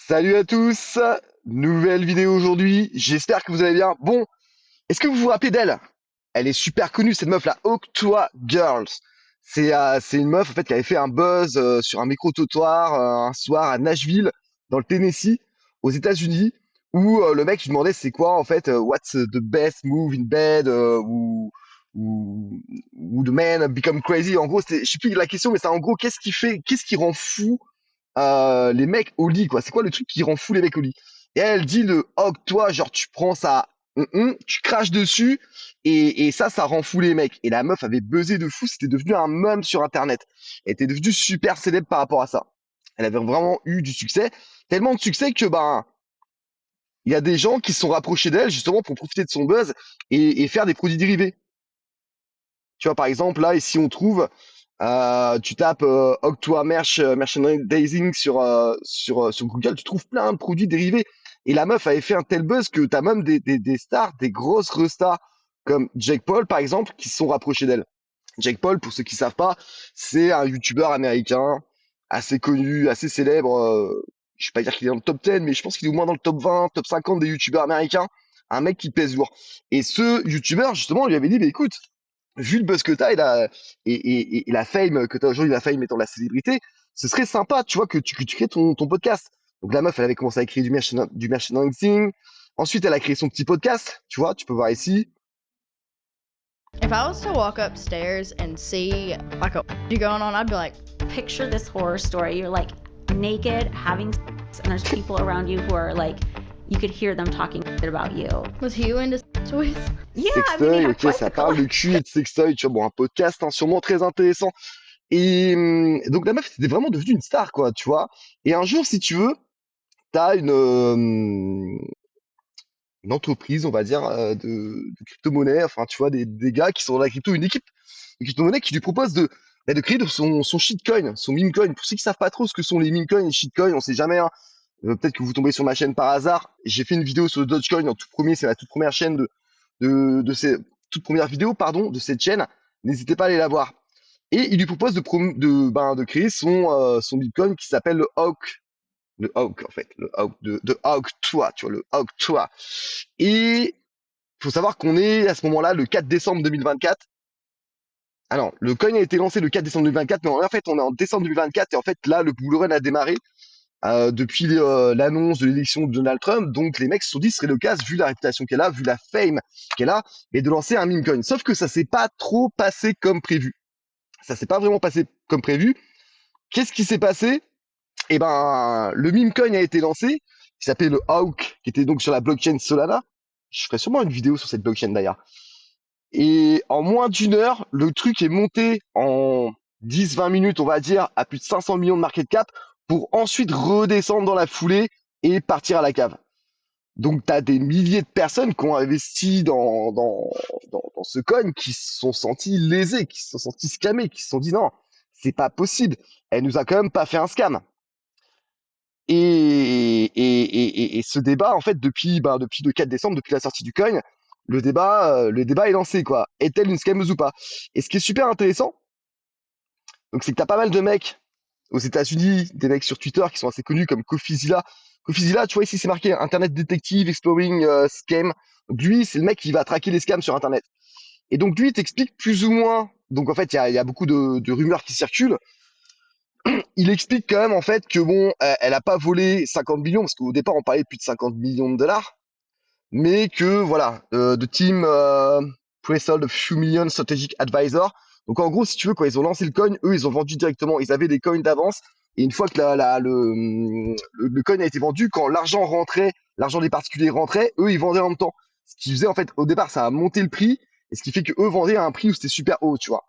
Salut à tous, nouvelle vidéo aujourd'hui, j'espère que vous allez bien. Bon, est-ce que vous vous rappelez d'elle? Elle est super connue cette meuf là, Octoa Girls. C'est une meuf en fait qui avait fait un buzz sur un micro-trottoir un soir à Nashville, dans le Tennessee, aux États-Unis, où le mec lui demandait c'est quoi en fait, what's the best move in bed, ou, ou the man become crazy. En gros, je sais plus la question, mais c'est en gros qu'est-ce qui rend fou les mecs au lit, quoi. C'est quoi le truc qui rend fou les mecs au lit? Et elle dit le hog, toi, genre tu prends ça, tu craches dessus, et ça rend fou les mecs. Et la meuf avait buzzé de fou, c'était devenu un mème sur Internet. Elle était devenue super célèbre par rapport à ça. Elle avait vraiment eu du succès, tellement de succès que ben il y a des gens qui se sont rapprochés d'elle justement pour profiter de son buzz et faire des produits dérivés. Tu vois, par exemple, là, ici, on trouve, tu tapes Octoa merchandising sur Google, tu trouves plein de produits dérivés. Et la meuf avait fait un tel buzz que tu as même des stars, des grosses restars, comme Jake Paul, par exemple, qui se sont rapprochés d'elle. Jake Paul, pour ceux qui savent pas, c'est un YouTuber américain assez connu, assez célèbre. Je vais pas dire qu'il est dans le top 10, mais je pense qu'il est au moins dans le top 20, top 50 des YouTubers américains. Un mec qui pèse lourd. Et ce YouTuber, justement, lui avait dit, mais écoute, vu le buzz que t'as et la fame que t'as aujourd'hui, la fame étant la célébrité, ce serait sympa, tu vois, que tu crées ton podcast. Donc la meuf, elle avait commencé à créer du merchandising. Ensuite, elle a créé son petit podcast, tu vois, tu peux voir ici. If I was to walk upstairs and see like a you going on, I'd be like, Picture this horror story. You're like naked, having sex, and there's people around you who are like, you could hear them talking about you. was you into toys? Yeah, I mean, he Sextoy, had ok, quite ça the parle de cul et de sextoy, tu vois, bon, un podcast, hein, sûrement très intéressant. Et donc la meuf, c'était vraiment devenue une star, quoi, tu vois. Et un jour, si tu veux, t'as une entreprise, on va dire, de crypto-monnaie, enfin, tu vois, des gars qui sont dans la crypto, une équipe de crypto-monnaie qui lui propose de créer son shitcoin, son meme coin. Pour ceux qui savent pas trop ce que sont les meme coins et les shitcoins, on sait jamais, hein. Peut-être que vous tombez sur ma chaîne par hasard. J'ai fait une vidéo sur le Dogecoin en tout premier, c'est la toute première chaîne de ces toute première vidéo, pardon, de cette chaîne. N'hésitez pas à aller la voir. Et il lui propose de créer son Bitcoin qui s'appelle le Hawk en fait, le Hawk de Hawk toi, tu vois, le Hawk toi. Et il faut savoir qu'on est à ce moment-là le 4 décembre 2024. Alors, le coin a été lancé le 4 décembre 2024, mais en fait, on est en décembre 2024 et en fait, là, le bull run a démarré depuis l'annonce de l'élection de Donald Trump. Donc, les mecs se sont dit, ce serait l'occasion, vu la réputation qu'elle a, vu la fame qu'elle a, et de lancer un meme coin. Sauf que ça s'est pas trop passé comme prévu. Ça s'est pas vraiment passé comme prévu. Qu'est-ce qui s'est passé? Eh ben, le meme coin a été lancé, qui s'appelait le Hawk, qui était donc sur la blockchain Solana. Je ferai sûrement une vidéo sur cette blockchain d'ailleurs. Et en moins d'une heure, le truc est monté en 10-20 minutes, on va dire, à plus de 500 millions de market cap pour ensuite redescendre dans la foulée et partir à la cave. Donc, tu as des milliers de personnes qui ont investi dans ce coin qui se sont sentis lésés, qui se sont sentis scamés, qui se sont dit non, c'est pas possible. Elle nous a quand même pas fait un scam. Et ce débat, en fait, depuis le 4 décembre, depuis la sortie du coin, le débat est lancé, quoi. Est-elle une scammeuse ou pas? Et ce qui est super intéressant, donc, c'est que t'as pas mal de mecs aux États-Unis, des mecs sur Twitter qui sont assez connus comme Cofizilla. Cofizilla, tu vois, ici, c'est marqué Internet Detective Exploring Scam. Donc, lui, c'est le mec qui va traquer les scams sur Internet. Et donc, lui, il t'explique plus ou moins. Donc, en fait, il y a beaucoup de rumeurs qui circulent. Il explique quand même en fait que bon, elle a pas volé 50 millions parce qu'au départ on parlait de plus de 50 millions de dollars, mais que voilà, de team pre-sold a few million strategic advisor. Donc en gros, si tu veux, quand ils ont lancé le coin, eux ils ont vendu directement, ils avaient des coins d'avance et une fois que le coin a été vendu, quand l'argent rentrait, l'argent des particuliers rentrait, eux ils vendaient en même temps. Ce qui faisait en fait au départ ça a monté le prix et ce qui fait que eux vendaient à un prix où c'était super haut, tu vois.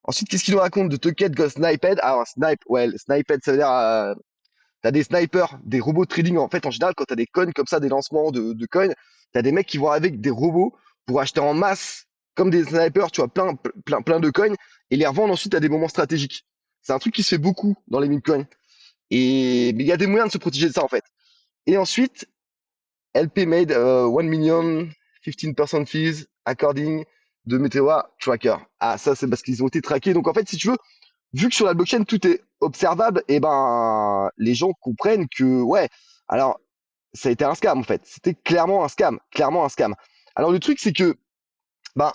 Ensuite, qu'est-ce qu'il nous raconte de Tucket Got Sniped? Alors, sniped, ça veut dire, t'as des snipers, des robots de trading. En fait, en général, quand t'as des coins comme ça, des lancements de coins, t'as des mecs qui vont avec des robots pour acheter en masse, comme des snipers, tu vois, plein de coins, et les revendre ensuite à des moments stratégiques. C'est un truc qui se fait beaucoup dans les meme coins. Mais il y a des moyens de se protéger de ça, en fait. Et ensuite, LP made 1 million 15% fees according de Meteora Tracker. Ah, ça, c'est parce qu'ils ont été traqués. Donc, en fait, si tu veux, vu que sur la blockchain tout est observable, et ben les gens comprennent que ouais, alors ça a été un scam en fait. C'était clairement un scam, clairement un scam. Alors le truc c'est que ben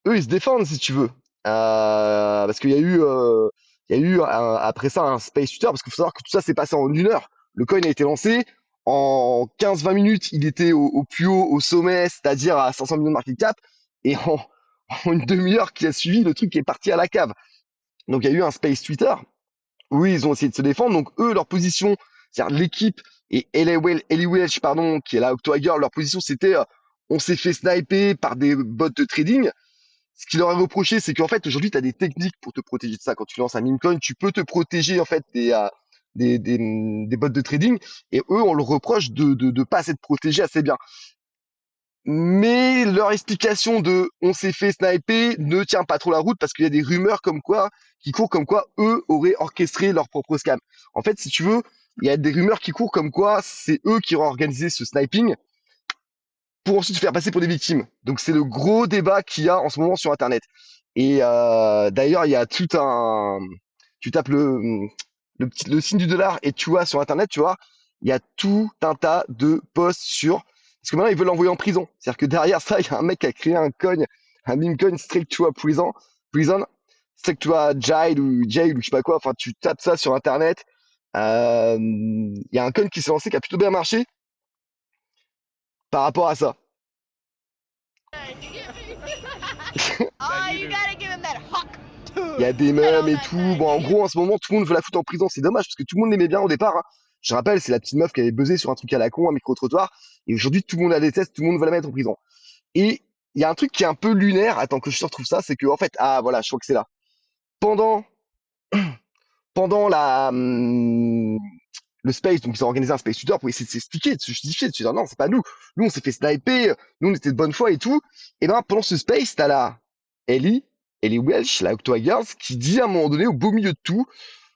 eux ils se défendent si tu veux. Parce qu'il y a eu après ça un space shooter parce qu'il faut savoir que tout ça s'est passé en 1 heure. Le coin a été lancé en 15-20 minutes, il était au plus haut, au sommet, c'est-à-dire à 500 millions de market cap, et en une demi-heure qui a suivi, le truc est parti à la cave. Donc il y a eu un space Twitter où ils ont essayé de se défendre. Donc eux, leur position, c'est-à-dire l'équipe et Ellie Welch, pardon, qui est la Octoager, leur position c'était on s'est fait sniper par des bots de trading. Ce qu'il leur est reproché, c'est qu'en fait aujourd'hui tu as des techniques pour te protéger de ça. Quand tu lances un meme coin, tu peux te protéger en fait des bots de trading. Et eux, on le reproche de pas s'être protégé assez bien. Mais leur explication de on s'est fait sniper ne tient pas trop la route parce qu'il y a des rumeurs comme quoi qui courent comme quoi eux auraient orchestré leur propre scam. En fait, si tu veux, il y a des rumeurs qui courent comme quoi c'est eux qui auraient organisé ce sniping pour ensuite se faire passer pour des victimes. Donc c'est le gros débat qu'il y a en ce moment sur Internet. Et d'ailleurs, il y a tout un... Tu tapes le signe du dollar et tu vois sur Internet, tu vois, il y a tout un tas de posts sur... Parce que maintenant, ils veulent l'envoyer en prison. C'est-à-dire que derrière ça, il y a un mec qui a créé un meme coin straight to a prison, straight to a jail ou je sais pas quoi. Enfin, tu tapes ça sur Internet. Il y a un coin qui s'est lancé qui a plutôt bien marché par rapport à ça. Oh, you gotta give him that hawk Il y a des mèmes et tout. Bon, en gros, en ce moment, tout le monde veut la foutre en prison. C'est dommage parce que tout le monde l'aimait bien au départ, hein. Je rappelle, c'est la petite meuf qui avait buzzé sur un truc à la con, un micro-trottoir. Et aujourd'hui, tout le monde la déteste, tout le monde veut la mettre en prison. Et il y a un truc qui est un peu lunaire. Attends que je te retrouve ça. C'est que, en fait, ah voilà, je crois que c'est là. Pendant, pendant le space, donc ils ont organisé un space tutor pour essayer de s'expliquer, de se justifier, de se dire non, c'est pas nous. Nous, on s'est fait sniper. Nous, on était de bonne foi et tout. Et ben, pendant ce space, t'as là Ellie, Ellie Welch, la Octoy Girls, qui dit à un moment donné, au beau milieu de tout,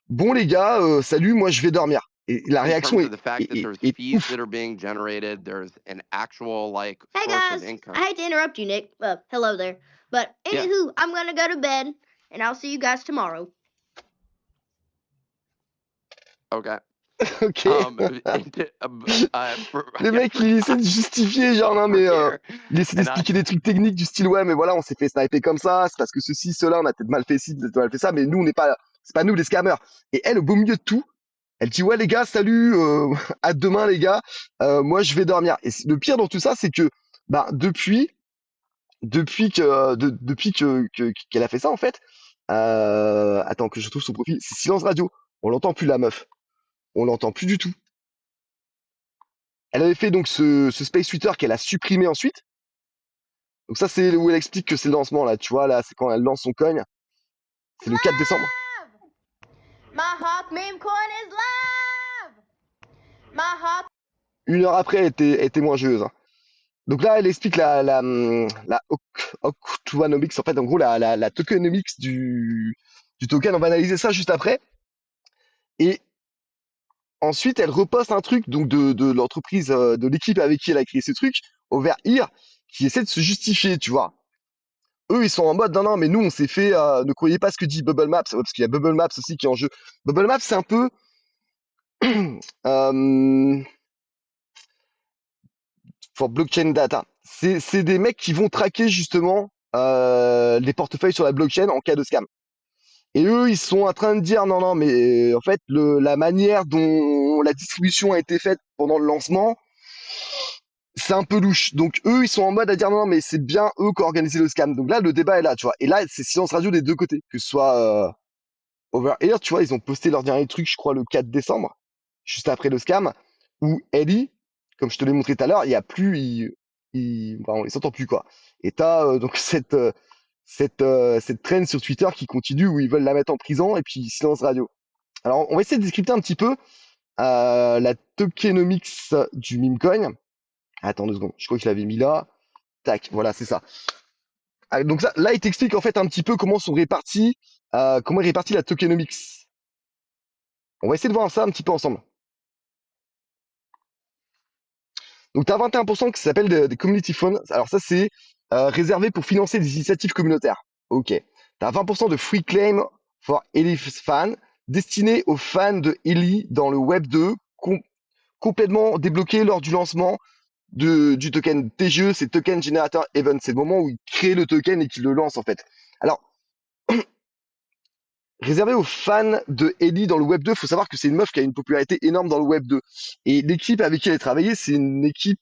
bon les gars, salut, moi je vais dormir. Et la in réaction terms of the fact that there's est fees ouf. that are being generated, there's an actual like Hey source guys, of income. I hate to interrupt you, Nick. Hello there. But Yeah. anywho, I'm gonna go to bed, and I'll see you guys tomorrow. Okay. Ok. Le I mec, guess il essaie de justifier, genre, non, for mais care. il essaie And d'expliquer des trucs techniques du style, ouais, mais voilà, on s'est fait sniper comme ça, c'est parce que ceci, cela, on a peut-être mal fait ci, peut-être mal fait ça, mais nous, on n'est pas, c'est pas nous les scammers. Et elle, au beau milieu de tout, elle dit, ouais, les gars, salut, à demain, les gars, moi, je vais dormir. Et le pire dans tout ça, c'est que, bah, qu'elle a fait ça, en fait, attends, que je trouve son profil, c'est Silence Radio. On l'entend plus, la meuf. On l'entend plus du tout. Elle avait fait donc ce Space Twitter qu'elle a supprimé ensuite. Donc ça, c'est où elle explique que c'est le lancement, là. Tu vois, là, c'est quand elle lance son coin. C'est le 4 décembre. My hawk meme coin is live. My hawk. 1 heure après, elle était moins joueuse, hein. Donc là, elle explique la Octonomics, en fait, en gros, la tokenomics du token. On va analyser ça juste après. Et ensuite, elle reposte un truc donc de l'entreprise, de l'équipe avec qui elle a créé ce truc, Overear, qui essaie de se justifier, tu vois. Eux, ils sont en mode, non, non, mais nous, on s'est fait, ne croyez pas ce que dit Bubble Maps, ouais, parce qu'il y a Bubble Maps aussi qui est en jeu. Bubble Maps, c'est un peu, euh, for blockchain data. C'est des mecs qui vont traquer justement les portefeuilles sur la blockchain en cas de scam. Et eux, ils sont en train de dire, non, non, mais en fait, la manière dont la distribution a été faite pendant le lancement, c'est un peu louche. Donc eux, ils sont en mode à dire, non, non, mais c'est bien eux qui ont organisé le scam. Donc là, le débat est là, tu vois. Et là, c'est silence radio des deux côtés, que ce soit Overear, tu vois, ils ont posté leur dernier truc, je crois, le 4 décembre, juste après le scam, où Ellie, comme je te l'ai montré tout à l'heure, il y a plus, enfin, on les entend plus, quoi. Et t'as donc cette traîne sur Twitter qui continue où ils veulent la mettre en prison et puis silence radio. Alors, on va essayer de discuter un petit peu la tokenomics du meme coin. Attends 2 secondes, je crois que je l'avais mis là. Tac, voilà, c'est ça. Ah, donc ça, là, il t'explique en fait un petit peu comment comment est répartie la tokenomics. On va essayer de voir ça un petit peu ensemble. Donc, tu as 21% qui s'appelle des community funds. Alors, ça, c'est réservé pour financer des initiatives communautaires. OK. Tu as 20% de free claim for Ellie Fan, destiné aux fans de Ellie dans le Web 2, complètement débloqué lors du lancement du token TGE, c'est Token Generator Event. C'est le moment où il crée le token et qu'il le lance en fait. Alors, réservé aux fans de Ellie dans le Web 2, il faut savoir que c'est une meuf qui a une popularité énorme dans le Web 2. Et l'équipe avec qui elle a travaillé, c'est une équipe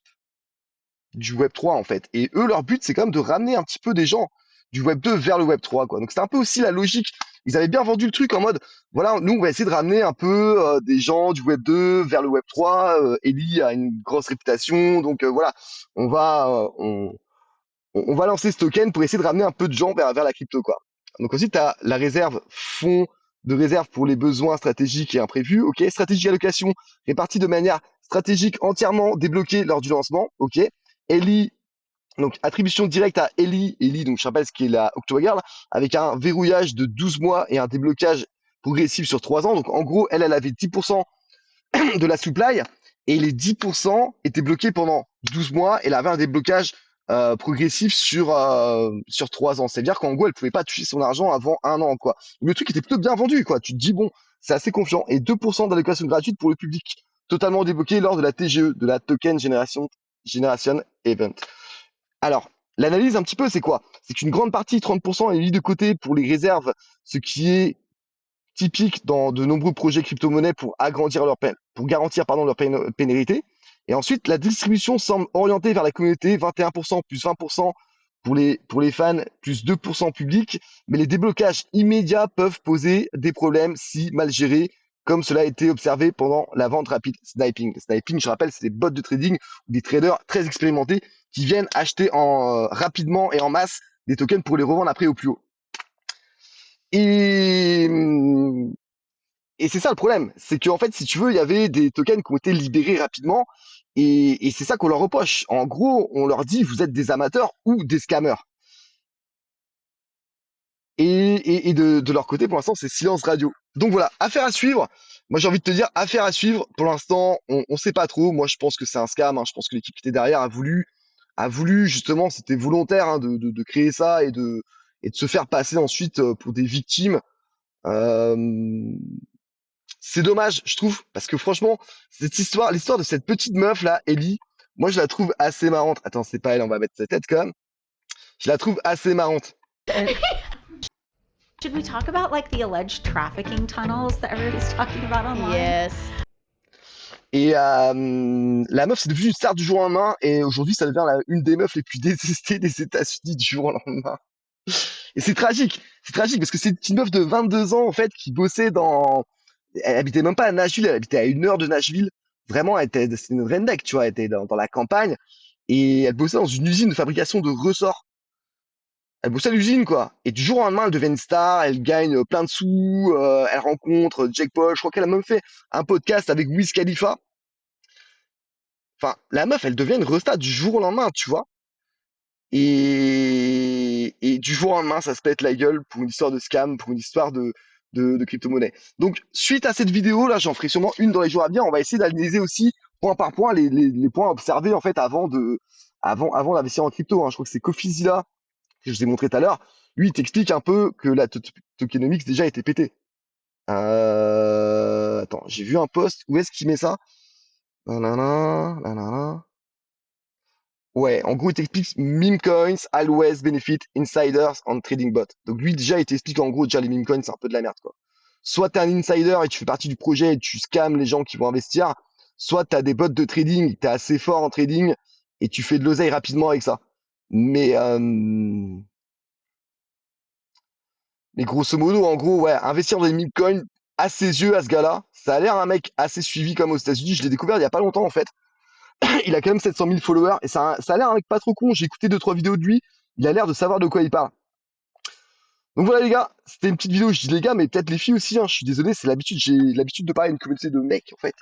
du Web 3 en fait. Et eux, leur but, c'est quand même de ramener un petit peu des gens du Web 2 vers le Web 3, quoi. Donc c'est un peu aussi la logique. Ils avaient bien vendu le truc en mode, voilà, nous, on va essayer de ramener un peu des gens du Web 2 vers le Web 3. Ellie a une grosse réputation, donc voilà, on va, on va lancer ce token pour essayer de ramener un peu de gens vers la crypto, quoi. Donc ensuite, tu as la réserve fonds de réserve pour les besoins stratégiques et imprévus. Ok, stratégie allocation répartie de manière stratégique entièrement débloquée lors du lancement. Ok, Ellie, donc attribution directe à Ellie. Ellie, donc je rappelle ce qui est la Octogirl, avec un verrouillage de 12 mois et un déblocage progressif sur 3 ans. Donc en gros, elle avait 10% de la supply et les 10% étaient bloqués pendant 12 mois. Elle avait un déblocage progressif sur 3 ans. C'est-à-dire qu'en gros, elle pouvait pas toucher son argent avant 1 an, quoi. Le truc était plutôt bien vendu, quoi. Tu te dis, bon, c'est assez confiant. Et 2% d'allocation gratuite pour le public, totalement débloqué lors de la TGE, de la Token Generation Event. Alors, l'analyse un petit peu, c'est quoi? C'est qu'une grande partie, 30%, est mise de côté pour les réserves, ce qui est typique dans de nombreux projets crypto-monnaies pour agrandir pour garantir leur pérennité. Et ensuite, la distribution semble orientée vers la communauté, 21% plus 20% pour les fans, plus 2% public, mais les déblocages immédiats peuvent poser des problèmes si mal gérés, comme cela a été observé pendant la vente rapide sniping. Sniping, je rappelle, c'est des bots de trading ou des traders très expérimentés qui viennent acheter rapidement et en masse des tokens pour les revendre après au plus haut. Et c'est ça le problème, c'est qu'en fait, si tu veux, il y avait des tokens qui ont été libérés rapidement, et c'est ça qu'on leur reproche. En gros, on leur dit, vous êtes des amateurs ou des scammers. Et de leur côté, pour l'instant, c'est silence radio. Donc voilà, affaire à suivre. Moi, j'ai envie de te dire, affaire à suivre. Pour l'instant, on sait pas trop. Moi, je pense que c'est un scam, hein. Je pense que l'équipe qui était derrière a voulu justement, c'était volontaire, hein, de créer ça et de se faire passer ensuite pour des victimes. Euh, c'est dommage, je trouve, parce que franchement, l'histoire de cette petite meuf là, Ellie, moi je la trouve assez marrante. Attends, c'est pas elle, on va mettre sa tête quand même. Je la trouve assez marrante. Should we talk about like the alleged trafficking tunnels that everybody's talking about online? Yes. Et la meuf, c'est devenu une star du jour au lendemain, et aujourd'hui, ça devient une des meufs les plus détestées des États-Unis du jour au lendemain. Et c'est tragique, parce que c'est une meuf de 22 ans en fait qui bossait elle habitait même pas à Nashville, elle habitait à 1 heure de Nashville. Vraiment, c'était une redneck, tu vois, elle était dans la campagne et elle bossait dans une usine de fabrication de ressorts. Elle bossait à l'usine, quoi. Et du jour au lendemain, elle devient une star, elle gagne plein de sous, elle rencontre Jake Paul. Je crois qu'elle a même fait un podcast avec Wiz Khalifa. Enfin, la meuf, elle devient une resta du jour au lendemain, tu vois. Et du jour au lendemain, ça se pète la gueule pour une histoire de scam, pour une histoire de crypto-monnaie. Donc, suite à cette vidéo, là, j'en ferai sûrement une dans les jours à venir. On va essayer d'analyser aussi, point par point, les points observés, en fait, avant d'investir en crypto, hein. Je crois que c'est Cofizilla, que je vous ai montré tout à l'heure. Lui, il t'explique un peu que la tokenomics déjà a été pétée. Attends, j'ai vu un post. Où est-ce qu'il met ça? Nanana, nanana. Ouais, en gros, il t'explique meme coins always benefit insiders on trading bot. Donc lui, déjà, il t'explique en gros, déjà, les meme coins, c'est un peu de la merde, quoi. Soit t'es un insider et tu fais partie du projet et tu scams les gens qui vont investir, soit t'as des bots de trading, t'es assez fort en trading et tu fais de l'oseille rapidement avec ça. Mais grosso modo, en gros, ouais, investir dans les meme coins, à ses yeux, à ce gars-là, ça a l'air un mec assez suivi comme aux États-Unis. Je l'ai découvert il y a pas longtemps, en fait. Il a quand même 700 000 followers et ça a l'air un mec pas trop con. J'ai écouté 2-3 vidéos de lui. Il a l'air de savoir de quoi il parle. Donc voilà les gars, c'était une petite vidéo. Je dis les gars, mais peut-être les filles aussi, hein. Je suis désolé, c'est l'habitude. J'ai l'habitude de parler à une communauté de mecs en fait.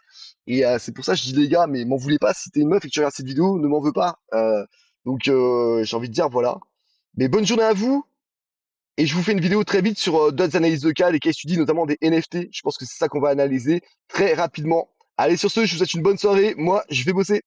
Et c'est pour ça que je dis les gars, mais m'en voulez pas. Si t'es une meuf et que tu regardes cette vidéo, ne m'en veux pas. Donc j'ai envie de dire voilà. Mais bonne journée à vous. Et je vous fais une vidéo très vite sur d'autres analyses de cas, des case studies, notamment des NFT. Je pense que c'est ça qu'on va analyser très rapidement. Allez, sur ce, je vous souhaite une bonne soirée. Moi, je vais bosser.